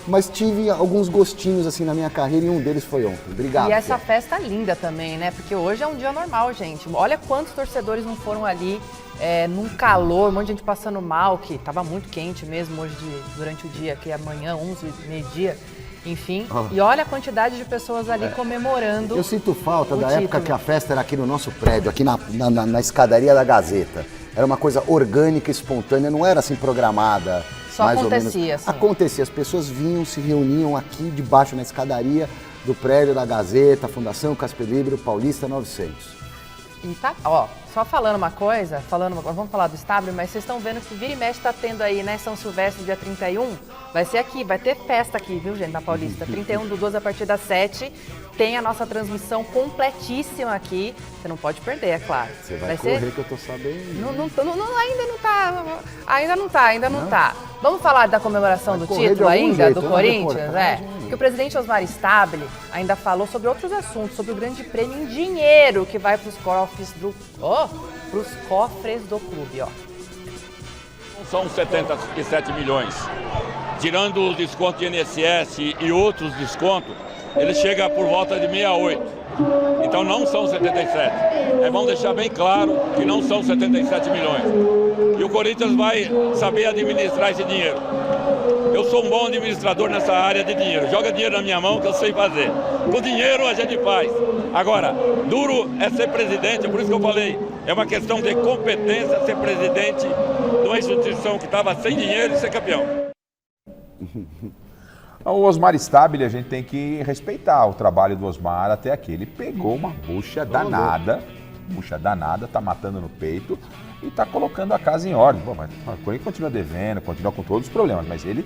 Mas tive alguns gostinhos assim na minha carreira e um deles foi ontem. Obrigado. E essa festa linda também, né? Porque hoje é um dia normal, gente. Olha quantos torcedores não foram ali num calor, um monte de gente passando mal, que tava muito quente mesmo hoje durante o dia, que amanhã, 11, meio-dia. Enfim, e olha a quantidade de pessoas ali comemorando. Eu sinto falta da época que a festa era aqui no nosso prédio, aqui na escadaria da Gazeta. Era uma coisa orgânica, espontânea, não era assim programada. Só mais acontecia, ou menos. assim. Acontecia, as pessoas vinham, se reuniam aqui debaixo na escadaria do prédio da Gazeta, Fundação Casper Libero, Paulista 900. E tá, ó, só falando uma coisa, vamos falar do Stabile, mas vocês estão vendo que vira e mexe tá tendo aí, né, São Silvestre, dia 31, vai ser aqui, vai ter festa aqui, viu, gente, na Paulista. 31/12 a partir das 7, tem a nossa transmissão completíssima aqui, você não pode perder, é claro. Você vai correr que eu tô sabendo. Ainda não tá. Vamos falar da comemoração do título ainda, do Corinthians, Porque o presidente Osmar Stabile ainda falou sobre outros assuntos, sobre o grande prêmio em dinheiro que vai para os cofres do clube, ó. São 77 milhões. Tirando os descontos de INSS e outros descontos, ele chega por volta de 68. Então não são 77. É bom deixar bem claro que não são 77 milhões. E o Corinthians vai saber administrar esse dinheiro. Eu sou um bom administrador nessa área de dinheiro. Joga dinheiro na minha mão que eu sei fazer. Com dinheiro a gente faz. Agora, duro é ser presidente, é por isso que eu falei. É uma questão de competência ser presidente de uma instituição que estava sem dinheiro e ser campeão. O Osmar Stabile, a gente tem que respeitar o trabalho do Osmar até aqui. Ele pegou uma bucha danada, tá matando no peito e tá colocando a casa em ordem. Bom, mas o Corinthians continua devendo, continua com todos os problemas, mas ele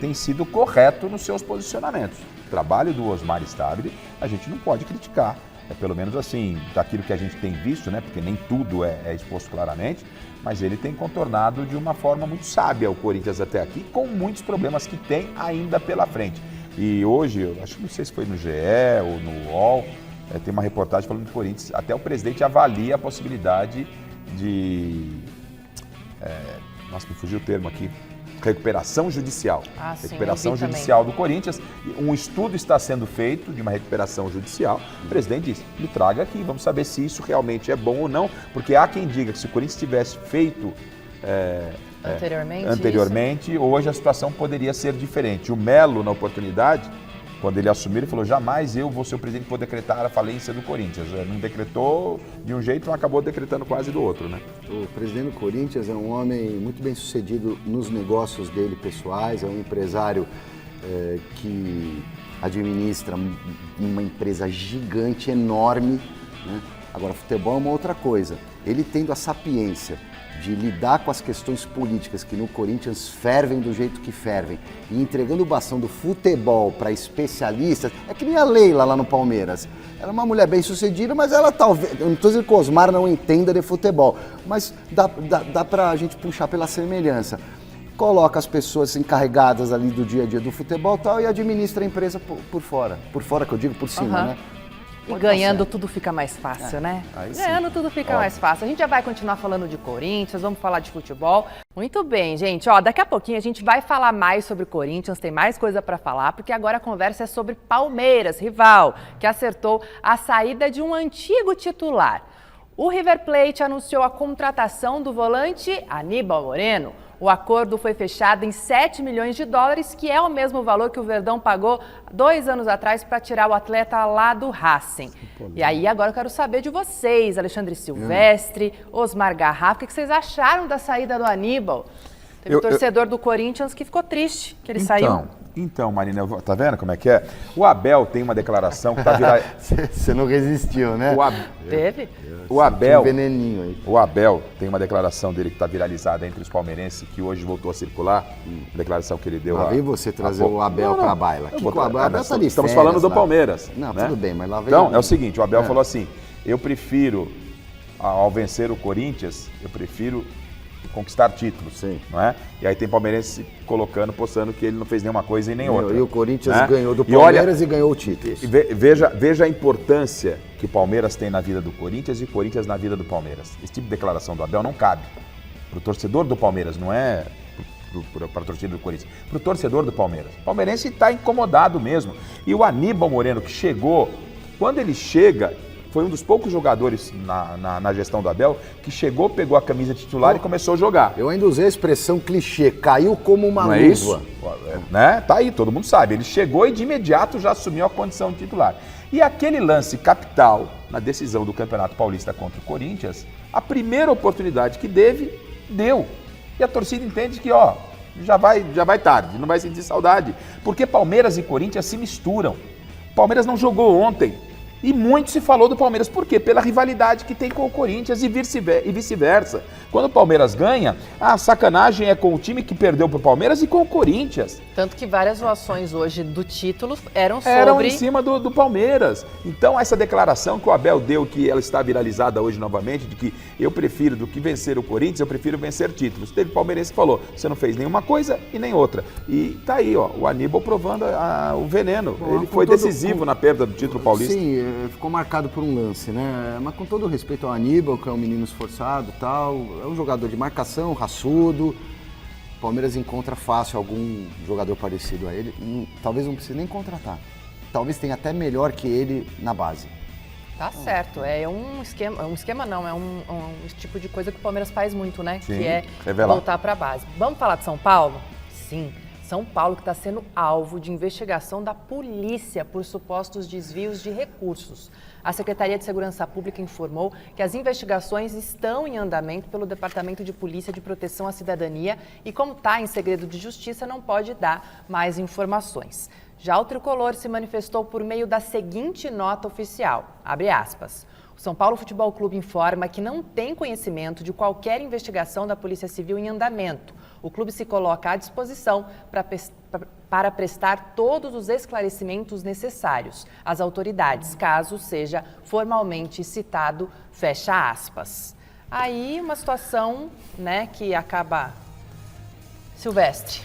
tem sido correto nos seus posicionamentos. O trabalho do Osmar Stabile, a gente não pode criticar. É pelo menos assim, daquilo que a gente tem visto, né? Porque nem tudo é exposto claramente, mas ele tem contornado de uma forma muito sábia o Corinthians até aqui, com muitos problemas que tem ainda pela frente. E hoje, eu acho que não sei se foi no GE ou no UOL, tem uma reportagem falando que o Corinthians, até o presidente avalia a possibilidade de Nossa, me fugiu o termo aqui. Recuperação judicial. Sim, recuperação judicial do Corinthians. Um estudo está sendo feito de uma recuperação judicial. O presidente disse, me traga aqui, vamos saber se isso realmente é bom ou não, porque há quem diga que se o Corinthians tivesse feito anteriormente, hoje a situação poderia ser diferente. O Melo, na oportunidade, quando ele assumiu, ele falou, jamais eu vou ser o presidente que vou decretar a falência do Corinthians. Não decretou de um jeito, mas acabou decretando quase do outro, né? O presidente do Corinthians é um homem muito bem sucedido nos negócios dele pessoais, é um empresário que administra uma empresa gigante, enorme, né? Agora, futebol é uma outra coisa. Ele tendo a sapiência de lidar com as questões políticas que no Corinthians fervem do jeito que fervem e entregando o bastão do futebol para especialistas, é que nem a Leila lá no Palmeiras. Ela é uma mulher bem sucedida, mas ela talvez, eu não estou dizendo que o Osmar não entenda de futebol, mas dá para a gente puxar pela semelhança. Coloca as pessoas encarregadas ali do dia a dia do futebol e tal e administra a empresa por fora. Por fora que eu digo, por cima, né? E ganhando tudo fica mais fácil, né? Ganhando tudo fica mais fácil. A gente já vai continuar falando de Corinthians, vamos falar de futebol. Muito bem, gente. Daqui a pouquinho a gente vai falar mais sobre Corinthians, tem mais coisa para falar, porque agora a conversa é sobre Palmeiras, rival, que acertou a saída de um antigo titular. O River Plate anunciou a contratação do volante Aníbal Moreno. O acordo foi fechado em 7 milhões de dólares, que é o mesmo valor que o Verdão pagou 2 anos atrás para tirar o atleta lá do Racing. E aí, agora eu quero saber de vocês, Alexandre Silvestre, Osmar Garrafa, o que vocês acharam da saída do Aníbal? Teve torcedor do Corinthians que ficou triste que ele saiu. Então, Marina, tá vendo como é que é? O Abel tem uma declaração que tá virada... Você não resistiu, né? Teve? O Abel... Um veneninho aí. O Abel tem uma declaração dele que tá viralizada entre os palmeirenses, que hoje voltou a circular, a declaração que ele deu... Lá vem você trazer o Abel pra baila. O Abel tá de Estamos falando do Palmeiras. Não, né? Tudo bem, mas lá vem... Então, é o seguinte, o Abel falou assim, eu prefiro, ao vencer o Corinthians, eu prefiro conquistar títulos, sim, não é? E aí tem palmeirense colocando, postando que ele não fez nenhuma coisa e nem outra. E o Corinthians ganhou do Palmeiras e ganhou o título. Veja a importância que o Palmeiras tem na vida do Corinthians e o Corinthians na vida do Palmeiras. Esse tipo de declaração do Abel não cabe para o torcedor do Palmeiras, não é para a torcida do Corinthians, para o torcedor do Palmeiras. O palmeirense está incomodado mesmo. E o Aníbal Moreno, que chegou, quando ele chega... Foi um dos poucos jogadores na gestão do Abel que chegou, pegou a camisa titular e começou a jogar. Eu ainda usei a expressão clichê, caiu como uma luva. Não é isso? Né? Tá aí, todo mundo sabe. Ele chegou e de imediato já assumiu a condição de titular. E aquele lance capital na decisão do Campeonato Paulista contra o Corinthians, a primeira oportunidade que deu. E a torcida entende que, já vai tarde, não vai sentir saudade. Porque Palmeiras e Corinthians se misturam. Palmeiras não jogou ontem. E muito se falou do Palmeiras, por quê? Pela rivalidade que tem com o Corinthians e vice-versa. Quando o Palmeiras ganha, a sacanagem é com o time que perdeu pro Palmeiras e com o Corinthians. Tanto que várias zoações hoje do título eram em cima do Palmeiras. Então essa declaração que o Abel deu, que ela está viralizada hoje novamente, de que eu prefiro, do que vencer o Corinthians, eu prefiro vencer títulos. Teve palmeirense que falou, você não fez nenhuma coisa e nem outra. E tá aí, o Aníbal provando o veneno. Ele foi decisivo na perda do título paulista. Sim, ficou marcado por um lance, né? Mas com todo respeito ao Aníbal, que é um menino esforçado e tal, é um jogador de marcação, raçudo. O Palmeiras encontra fácil algum jogador parecido a ele. Talvez não precise nem contratar. Talvez tenha até melhor que ele na base. Tá certo, é um esquema não, é um tipo de coisa que o Palmeiras faz muito, né? Sim, que é revelar. Voltar para a base. Vamos falar de São Paulo? Sim. São Paulo que está sendo alvo de investigação da polícia por supostos desvios de recursos. A Secretaria de Segurança Pública informou que as investigações estão em andamento pelo Departamento de Polícia de Proteção à Cidadania e, como está em segredo de justiça, não pode dar mais informações. Já o Tricolor se manifestou por meio da seguinte nota oficial, abre aspas. O São Paulo Futebol Clube informa que não tem conhecimento de qualquer investigação da Polícia Civil em andamento. O clube se coloca à disposição para prestar todos os esclarecimentos necessários às autoridades, caso seja formalmente citado, fecha aspas. Aí uma situação, né, que acaba... Silvestre.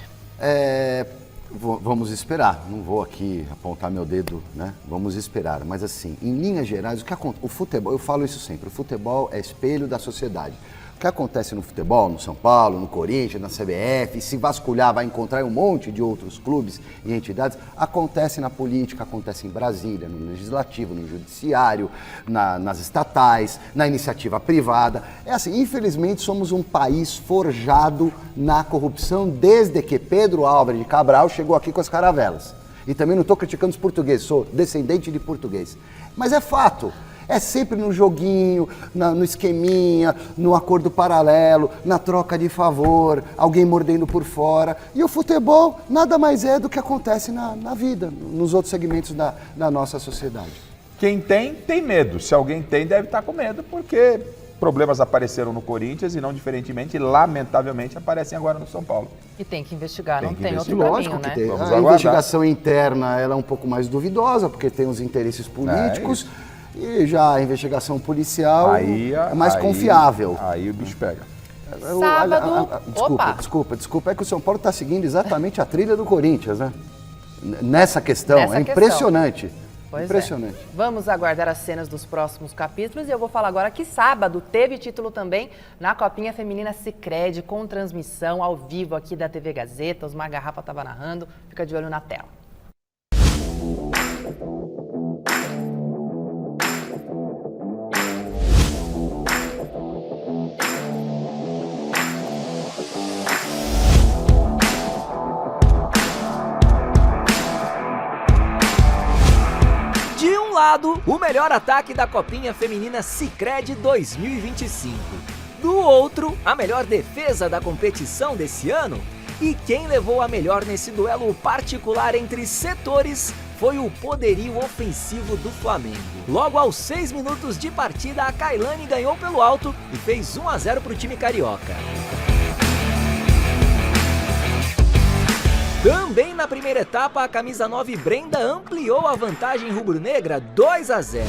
Vamos esperar, não vou aqui apontar meu dedo, né? Vamos esperar. Mas assim, em linhas gerais, o que acontece? O futebol, eu falo isso sempre, o futebol é espelho da sociedade. O que acontece no futebol, no São Paulo, no Corinthians, na CBF, se vasculhar vai encontrar um monte de outros clubes e entidades, acontece na política, acontece em Brasília, no legislativo, no judiciário, nas estatais, na iniciativa privada. É assim, infelizmente somos um país forjado na corrupção desde que Pedro Álvares de Cabral chegou aqui com as caravelas. E também não estou criticando os portugueses, sou descendente de português. Mas é fato. É sempre no joguinho, no esqueminha, no acordo paralelo, na troca de favor, alguém mordendo por fora. E o futebol nada mais é do que acontece na vida, nos outros segmentos da nossa sociedade. Quem tem medo. Se alguém tem, deve estar com medo, porque problemas apareceram no Corinthians e não diferentemente, lamentavelmente, aparecem agora no São Paulo. E tem que investigar, não tem outro lógico caminho, que né? tem. A investigação interna ela é um pouco mais duvidosa, porque tem os interesses políticos. E já a investigação policial é mais confiável. Aí o bicho pega. Desculpa, é que o São Paulo está seguindo exatamente a trilha do Corinthians, né? Nessa questão, impressionante. Pois impressionante. É. Vamos aguardar as cenas dos próximos capítulos e eu vou falar agora que sábado teve título também na Copinha Feminina Sicredi, com transmissão ao vivo aqui da TV Gazeta. Osmar Garrafa estava narrando, fica de olho na tela. O melhor ataque da Copinha Feminina Sicredi 2025. Do outro, a melhor defesa da competição desse ano. E quem levou a melhor nesse duelo particular entre setores foi o poderio ofensivo do Flamengo. Logo aos 6 minutos de partida, a Kailane ganhou pelo alto e fez 1-0 para o time carioca. Também na primeira etapa, a camisa 9 Brenda ampliou a vantagem rubro-negra 2-0.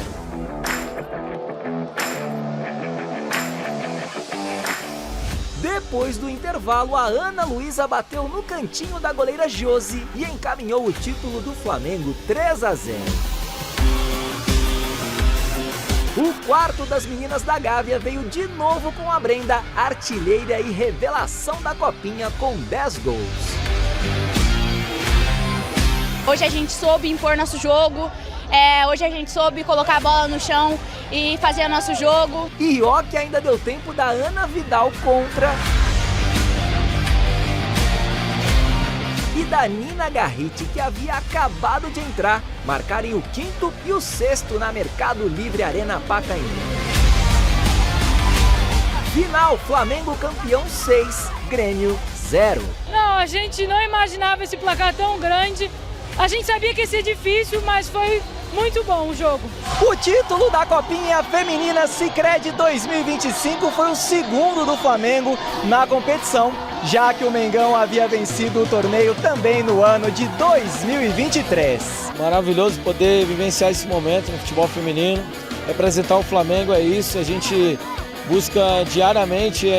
Depois do intervalo, a Ana Luísa bateu no cantinho da goleira Josi e encaminhou o título do Flamengo 3-0. O quarto das meninas da Gávea veio de novo com a Brenda, artilheira e revelação da Copinha com 10 gols. Hoje a gente soube impor nosso jogo, hoje a gente soube colocar a bola no chão e fazer o nosso jogo. E ó que ainda deu tempo da Ana Vidal contra... e da Nina Garrite, que havia acabado de entrar, marcarem o 5º e o 6º na Mercado Livre Arena Pacaembu. Final, Flamengo campeão 6, Grêmio 0. Não, a gente não imaginava esse placar tão grande. A gente sabia que ia ser difícil, mas foi muito bom o jogo. O título da Copinha Feminina Sicredi 2025 foi o segundo do Flamengo na competição, já que o Mengão havia vencido o torneio também no ano de 2023. Maravilhoso poder vivenciar esse momento no futebol feminino. Representar o Flamengo é isso, a gente busca diariamente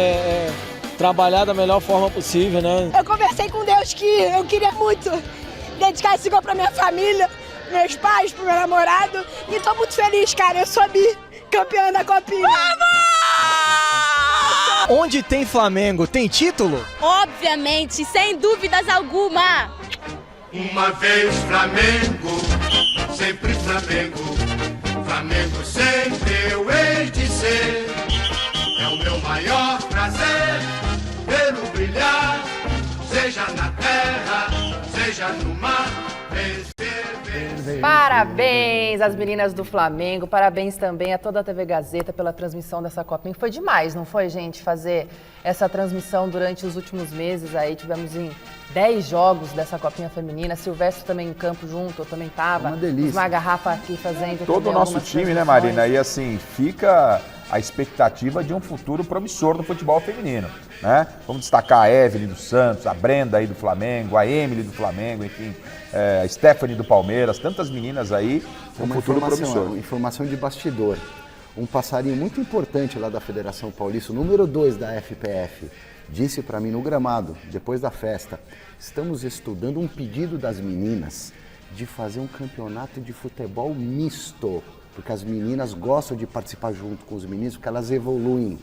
trabalhar da melhor forma possível, né? Eu conversei com Deus que eu queria muito dedicar esse gol pra minha família, meus pais, pro meu namorado. E tô muito feliz, cara. Eu sou campeã da Copinha. Vamos! Onde tem Flamengo, tem título? Obviamente, sem dúvidas alguma. Uma vez Flamengo, sempre Flamengo. Flamengo sempre eu hei de ser. É o meu maior prazer vê-lo brilhar, seja na terra, seja no mar, Parabéns às meninas do Flamengo, parabéns também a toda a TV Gazeta pela transmissão dessa Copinha. Foi demais, não foi, gente, fazer essa transmissão durante os últimos meses aí. Tivemos em 10 jogos dessa Copinha Feminina. Silvestre também em campo junto, eu também estava. Uma delícia. Uma garrafa aqui fazendo. Todo o nosso time, né, Marina? E assim, fica a expectativa de um futuro promissor no futebol feminino, né? Vamos destacar a Evelyn do Santos, a Brenda aí do Flamengo, a Emily do Flamengo, enfim, a Stephanie do Palmeiras, tantas meninas aí, um futuro promissor. Uma informação de bastidor. Um passarinho muito importante lá da Federação Paulista, o número 2 da FPF, disse para mim no gramado, depois da festa, estamos estudando um pedido das meninas de fazer um campeonato de futebol misto, porque as meninas gostam de participar junto com os meninos, porque elas evoluem.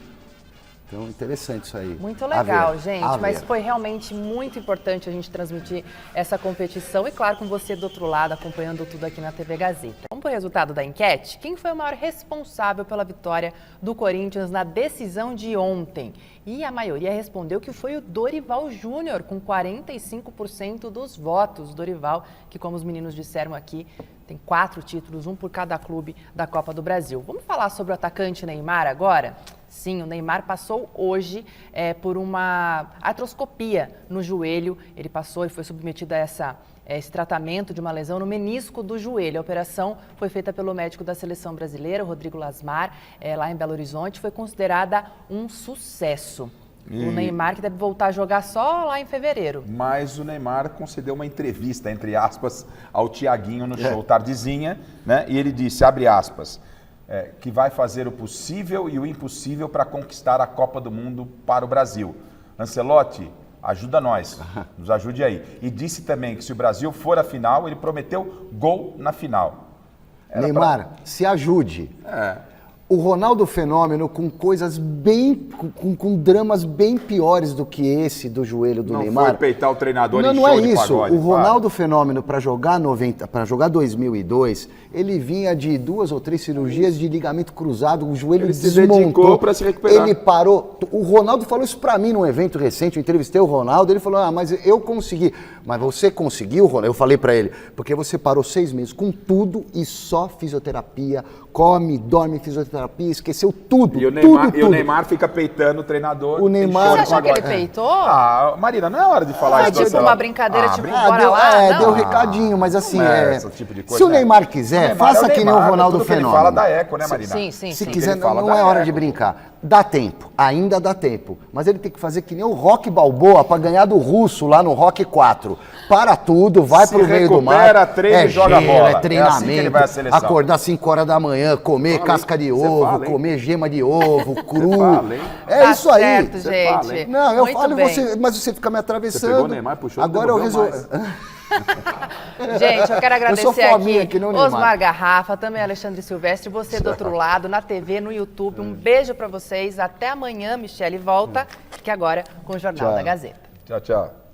Então, interessante isso aí. Muito legal, gente, A mas ver. foi realmente muito importante a gente transmitir essa competição e, claro, com você do outro lado, acompanhando tudo aqui na TV Gazeta. Vamos para o resultado da enquete? Quem foi o maior responsável pela vitória do Corinthians na decisão de ontem? E a maioria respondeu que foi o Dorival Júnior, com 45% dos votos. Dorival, que como os meninos disseram aqui, tem 4 títulos, um por cada clube da Copa do Brasil. Vamos falar sobre o atacante Neymar agora? Sim, o Neymar passou hoje por uma artroscopia no joelho. Ele passou e foi submetido a esse tratamento de uma lesão no menisco do joelho. A operação foi feita pelo médico da seleção brasileira, Rodrigo Lasmar, lá em Belo Horizonte. Foi considerada um sucesso. O Neymar que deve voltar a jogar só lá em fevereiro. Mas o Neymar concedeu uma entrevista, entre aspas, ao Thiaguinho no show Tardezinha, né? E ele disse, abre aspas, que vai fazer o possível e o impossível para conquistar a Copa do Mundo para o Brasil. Ancelotti, ajuda nós, nos ajude aí. E disse também que se o Brasil for à final, ele prometeu gol na final. Neymar, se ajude. O Ronaldo Fenômeno com coisas bem, com dramas bem piores do que esse do joelho do Neymar. Não foi peitar o treinador em não show é de isso. pagode. O Ronaldo Fenômeno para jogar 2002, ele vinha de 2 ou 3 cirurgias de ligamento cruzado, o joelho ele desmontou. se dedicou para se recuperar. Ele parou. O Ronaldo falou isso para mim num evento recente, eu entrevistei o Ronaldo, ele falou: mas eu consegui. Mas você conseguiu, Ronaldo? Eu falei para ele, porque você parou 6 meses com tudo e só fisioterapia, come, dorme, fisioterapia, esqueceu tudo. E o Neymar fica peitando o treinador. O Neymar... Você achou que ele peitou? Ah, Marina, não é hora de falar isso. Tipo uma brincadeira, bora lá? Deu recadinho, mas assim, esse tipo de coisa, se o Neymar quiser, faça que nem o Ronaldo Fenômeno. Ele fala da Eco, né, Marina? Sim. Se quiser, não é hora de brincar. Dá tempo, ainda dá tempo. Mas ele tem que fazer que nem o Rock Balboa para ganhar do Russo lá no Rock 4. Para tudo, vai pro meio do mar. Recupera, treina e joga bola. É treinamento, assim que ele vai à seleção. acordar 5 horas da manhã, comer casca de ovo, comer gema de ovo, cru. Tá isso aí. certo, gente. Não, eu Muito falo, bem. mas você fica me atravessando. Você pegou o Neymar, puxou, agora eu resolvi. Gente, eu quero agradecer aqui não Osmar Garrafa, também Alexandre Silvestre, você do outro lado, na TV, no YouTube. Um beijo pra vocês. Até amanhã, Michele volta, que agora com o Jornal da Gazeta. Tchau, tchau.